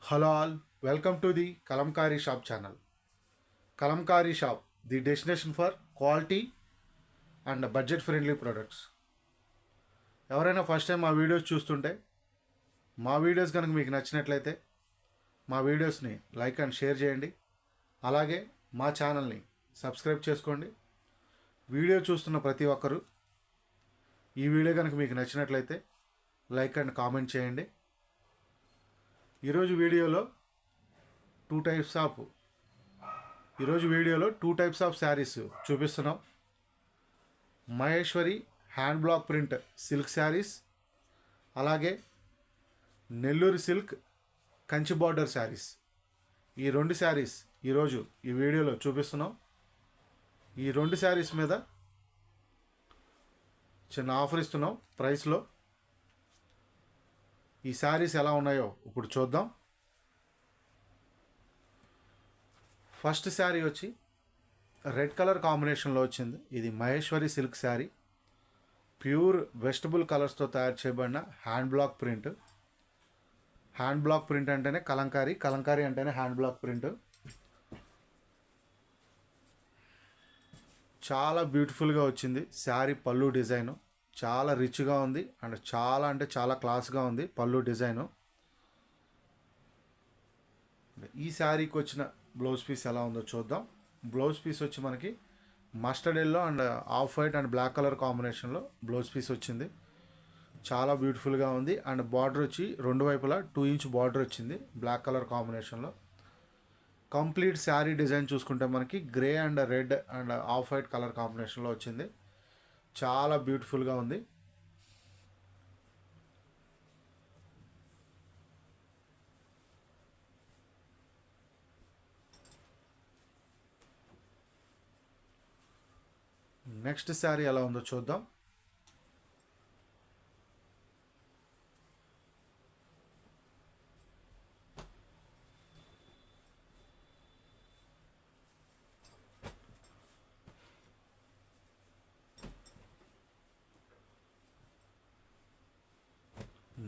Hello all, welcome to the Kalamkari Shop channel. Kalamkari Shop, the destination for quality and budget friendly products. ఎవరైనా first time మా videos చూస్తుంటే మా videos కనుక మీకు నచ్చినట్లయితే మా వీడియోస్ని లైక్ అండ్ షేర్ చేయండి. అలాగే మా ఛానల్ని సబ్స్క్రైబ్ చేసుకోండి. వీడియో చూస్తున్న ప్రతి ఒక్కరూ ఈ వీడియో కనుక మీకు నచ్చినట్లయితే లైక్ అండ్ కామెంట్ చేయండి. ఈరోజు వీడియోలో టూ టైప్స్ ఆఫ్ శారీస్ చూపిస్తున్నాం. Maheshwari hand block print silk saris, అలాగే నెల్లూరు సిల్క్ కంచి బార్డర్ శారీస్. ఈ రెండు శారీస్ ఈరోజు ఈ వీడియోలో చూపిస్తున్నాం. ఈ రెండు శారీస్ మీద చిన్న ఆఫర్ ఇస్తున్నాం ప్రైస్లో. ఈ శారీస్ ఎలా ఉన్నాయో ఇప్పుడు చూద్దాం. ఫస్ట్ శారీ వచ్చి రెడ్ కలర్ కాంబినేషన్లో వచ్చింది. ఇది Maheshwari silk sari, pure vegetable కలర్స్తో తయారు చేయబడిన hand block print. Hand block print అంటేనే కలంకారీ, కలంకారీ అంటేనే హ్యాండ్ బ్లాక్ ప్రింట్. చాలా బ్యూటిఫుల్గా వచ్చింది శారీ. పళ్ళు డిజైను చాలా రిచ్గా ఉంది అండ్ చాలా అంటే చాలా క్లాస్గా ఉంది పళ్ళు డిజైను. ఈ శారీకి వచ్చిన బ్లౌజ్ పీస్ ఎలా ఉందో చూద్దాం. బ్లౌజ్ పీస్ వచ్చి మనకి mustard yellow and off white and black colour కాంబినేషన్లో బ్లౌజ్ పీస్ వచ్చింది. చాలా బ్యూటిఫుల్గా ఉంది అండ్ బార్డర్ వచ్చి రెండు వైపులా 2 ఇంచ్ బార్డర్ వచ్చింది బ్లాక్ కలర్ కాంబినేషన్లో. కంప్లీట్ శారీ డిజైన్ చూసుకుంటే మనకి grey and red and off white colour కాంబినేషన్లో వచ్చింది. చాలా బ్యూటిఫుల్గా ఉంది. నెక్స్ట్ శారీ ఎలా ఉందో చూద్దాం.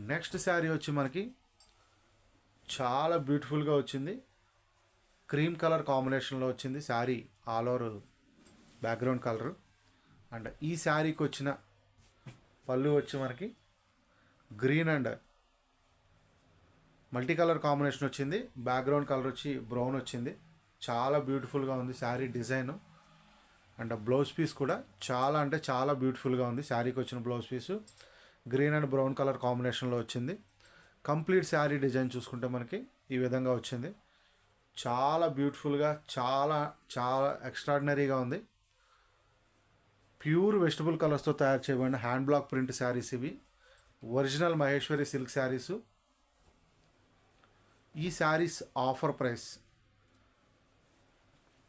నెక్స్ట్ శారీ వచ్చి మనకి చాలా బ్యూటిఫుల్గా వచ్చింది. క్రీమ్ కలర్ కాంబినేషన్లో వచ్చింది sari, all over background colour. And ఈ శారీకి వచ్చిన పళ్ళు వచ్చి మనకి green and multi colour combination వచ్చింది. బ్యాక్గ్రౌండ్ కలర్ వచ్చి బ్రౌన్ వచ్చింది. చాలా బ్యూటిఫుల్గా ఉంది sari design. And blouse piece కూడా చాలా అంటే చాలా బ్యూటిఫుల్గా ఉంది. శారీకి వచ్చిన blouse piece green and brown colour కాంబినేషన్లో వచ్చింది. కంప్లీట్ శారీ డిజైన్ చూసుకుంటే మనకి ఈ విధంగా వచ్చింది. చాలా బ్యూటిఫుల్గా చాలా చాలా ఎక్స్ట్రాడినరీగా ఉంది. ప్యూర్ వెజిటబుల్ కలర్స్తో తయారు చేయబడిన హ్యాండ్ బ్లాక్ ప్రింట్ శారీస్ ఇవి. Original Maheshwari silk saris. ఈ saris offer price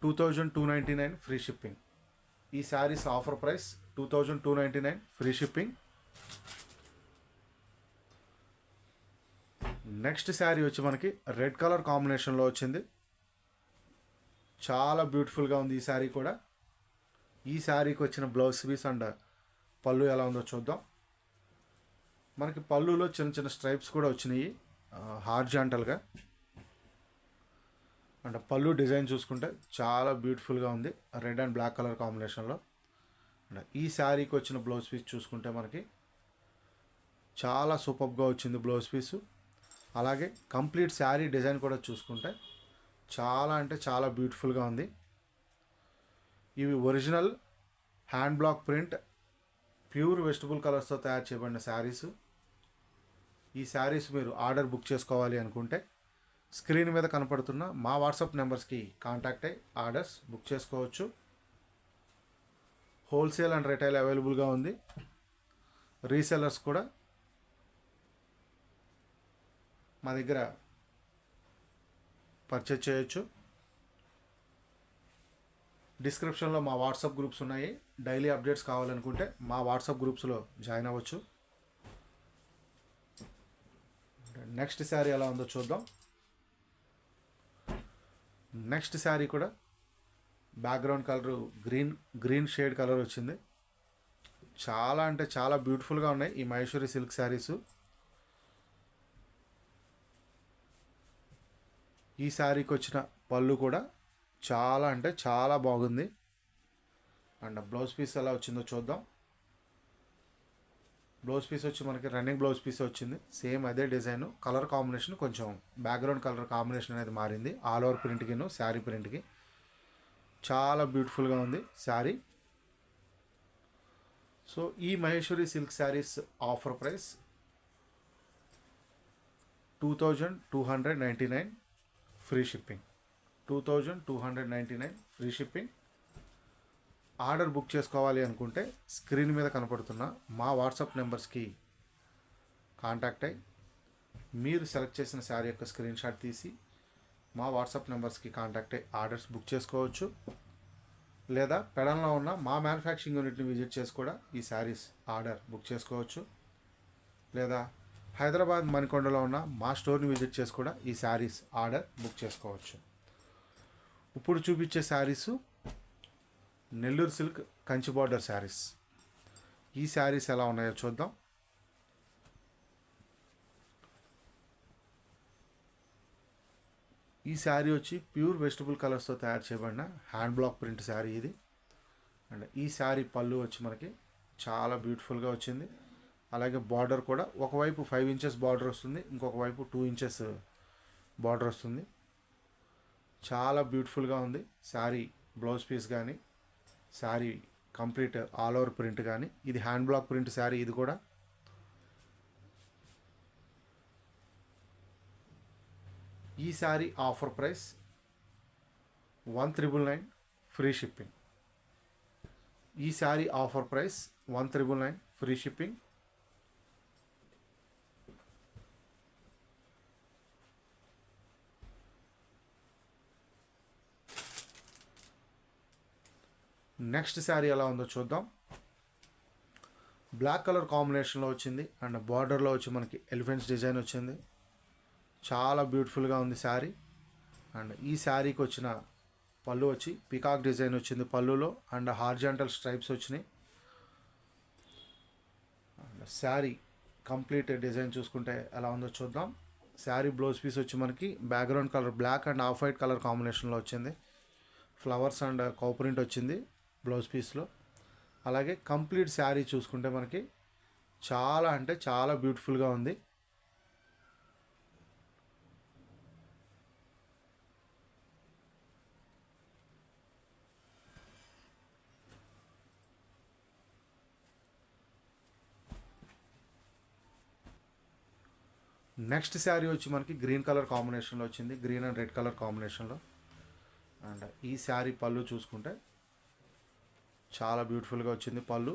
2299 free shipping. ఈ saris offer price 2299 free shipping. Next sari వచ్చి మనకి రెడ్ కలర్ కాంబినేషన్లో వచ్చింది. చాలా బ్యూటిఫుల్గా ఉంది ఈ శారీ కూడా. ఈ శారీకి వచ్చిన బ్లౌజ్ పీస్ అండ్ పళ్ళు ఎలా ఉందో చూద్దాం. మనకి పళ్ళులో చిన్న చిన్న స్ట్రైప్స్ కూడా వచ్చినాయి హార్జాంటల్గా. అండ్ పళ్ళు డిజైన్ చూసుకుంటే చాలా బ్యూటిఫుల్గా ఉంది రెడ్ అండ్ బ్లాక్ కలర్ కాంబినేషన్లో. అండ్ ఈ శారీకి వచ్చిన బ్లౌజ్ పీస్ చూసుకుంటే మనకి చాలా సూపర్గా వచ్చింది బ్లౌజ్ పీసు. అలాగే కంప్లీట్ శారీ డిజైన్ కూడా చూసుకుంటే చాలా అంటే చాలా బ్యూటిఫుల్గా ఉంది. ఇవి original hand block print pure vegetable కలర్స్తో తయారు చేయబడిన శారీసు. ఈ శారీస్ మీరు ఆర్డర్ బుక్ చేసుకోవాలి అనుకుంటే స్క్రీన్ మీద కనపడుతున్న మా వాట్సాప్ నెంబర్స్కి కాంటాక్ట్ అయ్యి ఆర్డర్స్ బుక్ చేసుకోవచ్చు. హోల్సేల్ అండ్ రిటైల్ అవైలబుల్గా ఉంది. రీసెల్లర్స్ కూడా మా దగ్గర పర్చేజ్ చేయొచ్చు. డిస్క్రిప్షన్లో మా వాట్సాప్ గ్రూప్స్ ఉన్నాయి. డైలీ అప్డేట్స్ కావాలనుకుంటే మా వాట్సాప్ గ్రూప్స్లో జాయిన్ అవ్వచ్చు. నెక్స్ట్ శారీ ఎలా ఉందో చూద్దాం. నెక్స్ట్ శారీ కూడా background colour green shade colour వచ్చింది. చాలా అంటే చాలా బ్యూటిఫుల్గా ఉన్నాయి ఈ మహేశ్వరి సిల్క్ శారీసు. ఈ శారీకి వచ్చిన పళ్ళు కూడా చాలా అంటే చాలా బాగుంది. అండ్ బ్లౌజ్ పీస్ ఎలా వచ్చిందో చూద్దాం. బ్లౌజ్ పీస్ వచ్చి మనకి రన్నింగ్ బ్లౌజ్ పీస్ వచ్చింది. సేమ్ అదే డిజైన్, కలర్ కాంబినేషన్ కొంచెం బ్యాక్గ్రౌండ్ కలర్ కాంబినేషన్ అనేది మారింది. ఆల్ ఓవర్ ప్రింట్కి శారీ ప్రింట్కి చాలా బ్యూటిఫుల్గా ఉంది శారీ. సో ఈ Maheshwari silk saris offer price 2299 free shipping. 2299 free shipping. Order book చేసుకోవాలి అనుకుంటే స్క్రీన్ మీద కనపడుతున్న మా వాట్సాప్ నెంబర్స్కి కాంటాక్ట్ అయ్యి మీరు సెలెక్ట్ చేసిన శారీ యొక్క స్క్రీన్ షాట్ తీసి మా వాట్సాప్ నెంబర్స్కి కాంటాక్ట్ అయ్యి ఆర్డర్స్ బుక్ చేసుకోవచ్చు. లేదా పెడన్లో ఉన్న మా మ్యానుఫ్యాక్చరింగ్ యూనిట్ని విజిట్ చేసి కూడా ఈ శారీస్ ఆర్డర్ బుక్ చేసుకోవచ్చు. లేదా హైదరాబాద్ మణికొండలో ఉన్న మా స్టోర్ని విజిట్ చేసి కూడా ఈ శారీస్ ఆర్డర్ బుక్ చేసుకోవచ్చు. ఇప్పుడు చూపించే శారీసు నెల్లూరు సిల్క్ కంచి బార్డర్ శారీస్. ఈ శారీస్ ఎలా ఉన్నాయో చూద్దాం. ఈ శారీ వచ్చి ప్యూర్ వెజిటబుల్ కలర్స్తో తయారు చేయబడిన హ్యాండ్ బ్లాక్ ప్రింట్ శారీ ఇది. అండ్ ఈ శారీ పళ్ళు వచ్చి మనకి చాలా బ్యూటిఫుల్గా వచ్చింది. అలాగే బార్డర్ కూడా ఒకవైపు 5 ఇంచెస్ బార్డర్ వస్తుంది, ఇంకొక వైపు 2 ఇంచెస్ బార్డర్ వస్తుంది. చాలా బ్యూటిఫుల్గా ఉంది శారీ. బ్లౌజ్ పీస్ కానీ sari complete all over print కానీ, ఇది హ్యాండ్ బ్లాక్ ప్రింట్ శారీ. ఇది కూడా ఈ sari offer price 1999 free shipping. ఈ sari offer price 1999 free shipping. Next sari ఎలా ఉందో చూద్దాం. బ్లాక్ కలర్ కాంబినేషన్లో వచ్చింది. అండ్ బార్డర్లో వచ్చి మనకి ఎలిఫెంట్స్ డిజైన్ వచ్చింది. చాలా బ్యూటిఫుల్గా ఉంది శారీ. అండ్ ఈ శారీకి వచ్చిన పళ్ళు వచ్చి పికాక్ డిజైన్ వచ్చింది పళ్ళులో. అండ్ హార్జాంటల్ స్ట్రైప్స్ వచ్చినాయి. అండ్ శారీ కంప్లీట్ డిజైన్ చూసుకుంటే ఎలా ఉందో చూద్దాం. శారీ బ్లౌజ్ పీస్ వచ్చి మనకి background colour black and off white colour కాంబినేషన్లో వచ్చింది. ఫ్లవర్స్ అండ్ కౌ ప్రింట్ వచ్చింది బ్లౌజ్ పీస్లో. అలాగే కంప్లీట్ శారీ చూసుకుంటే మనకి చాలా అంటే చాలా బ్యూటిఫుల్గా ఉంది. నెక్స్ట్ శారీ వచ్చి మనకి గ్రీన్ కలర్ కాంబినేషన్లో వచ్చింది, గ్రీన్ అండ్ రెడ్ కలర్ కాంబినేషన్లో. అండ్ ఈ శారీ పళ్ళు చూసుకుంటే చాలా బ్యూటిఫుల్గా వచ్చింది పళ్ళు.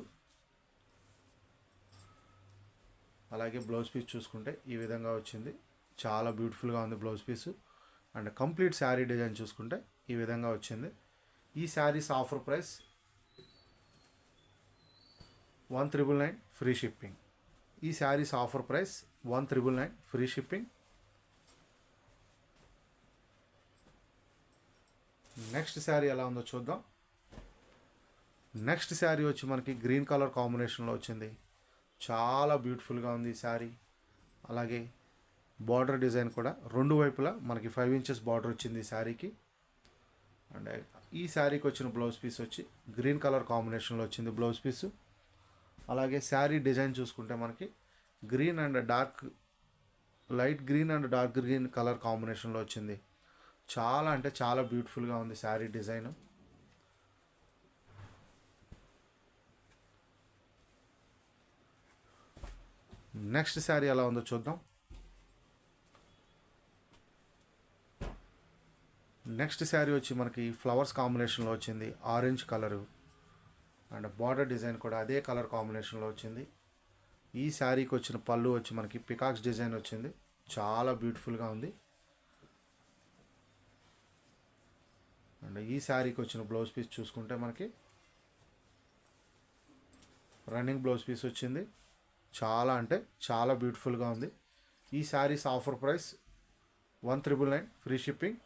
అలాగే బ్లౌజ్ పీస్ చూసుకుంటే ఈ విధంగా వచ్చింది. చాలా బ్యూటిఫుల్గా ఉంది blouse piece. And complete sari design చూసుకుంటే ఈ విధంగా వచ్చింది. ఈ saris offer price 1999 free shipping. ఈ saris offer price 1999 free shipping. Next sari ఎలా ఉందో చూద్దాం. నెక్స్ట్ శారీ వచ్చి మనకి గ్రీన్ కలర్ కాంబినేషన్లో వచ్చింది. చాలా బ్యూటిఫుల్గా ఉంది ఈ శారీ. అలాగే బార్డర్ డిజైన్ కూడా రెండు వైపులా మనకి 5 ఇంచెస్ బార్డర్ వచ్చింది ఈ శారీకి. అండ్ ఈ శారీకి వచ్చిన బ్లౌజ్ పీస్ వచ్చి గ్రీన్ కలర్ కాంబినేషన్లో వచ్చింది బ్లౌజ్ పీసు. అలాగే శారీ డిజైన్ చూసుకుంటే మనకి green and dark light green and dark green colour కాంబినేషన్లో వచ్చింది. చాలా అంటే చాలా బ్యూటిఫుల్గా ఉంది శారీ డిజైన్. నెక్స్ట్ శారీ ఎలా ఉందో చూద్దాం. నెక్స్ట్ శారీ వచ్చి మనకి ఫ్లవర్స్ కాంబినేషన్లో వచ్చింది, orange colour. And border design కూడా అదే కలర్ కాంబినేషన్లో వచ్చింది. ఈ శారీకి వచ్చిన పళ్ళు వచ్చి మనకి పికాక్స్ డిజైన్ వచ్చింది. చాలా బ్యూటిఫుల్గా ఉంది. అండ్ ఈ శారీకి వచ్చిన బ్లౌజ్ పీస్ చూసుకుంటే మనకి రన్నింగ్ బ్లౌజ్ పీస్ వచ్చింది. చాలా అంటే చాలా బ్యూటిఫుల్గా ఉంది. ఈ saris offer price 1999 free shipping.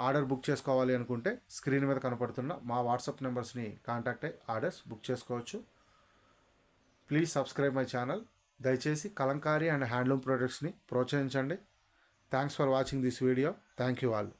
Order book చేసుకోవాలి అనుకుంటే స్క్రీన్ మీద కనపడుతున్న మా వాట్సాప్ నెంబర్స్ని కాంటాక్ట్ అయ్యి ఆర్డర్స్ బుక్ చేసుకోవచ్చు. Please subscribe my channel. దయచేసి కలంకారీ అండ్ హ్యాండ్లూమ్ ప్రొడక్ట్స్ని ప్రోత్సహించండి. Thanks for watching this video. Thank you all.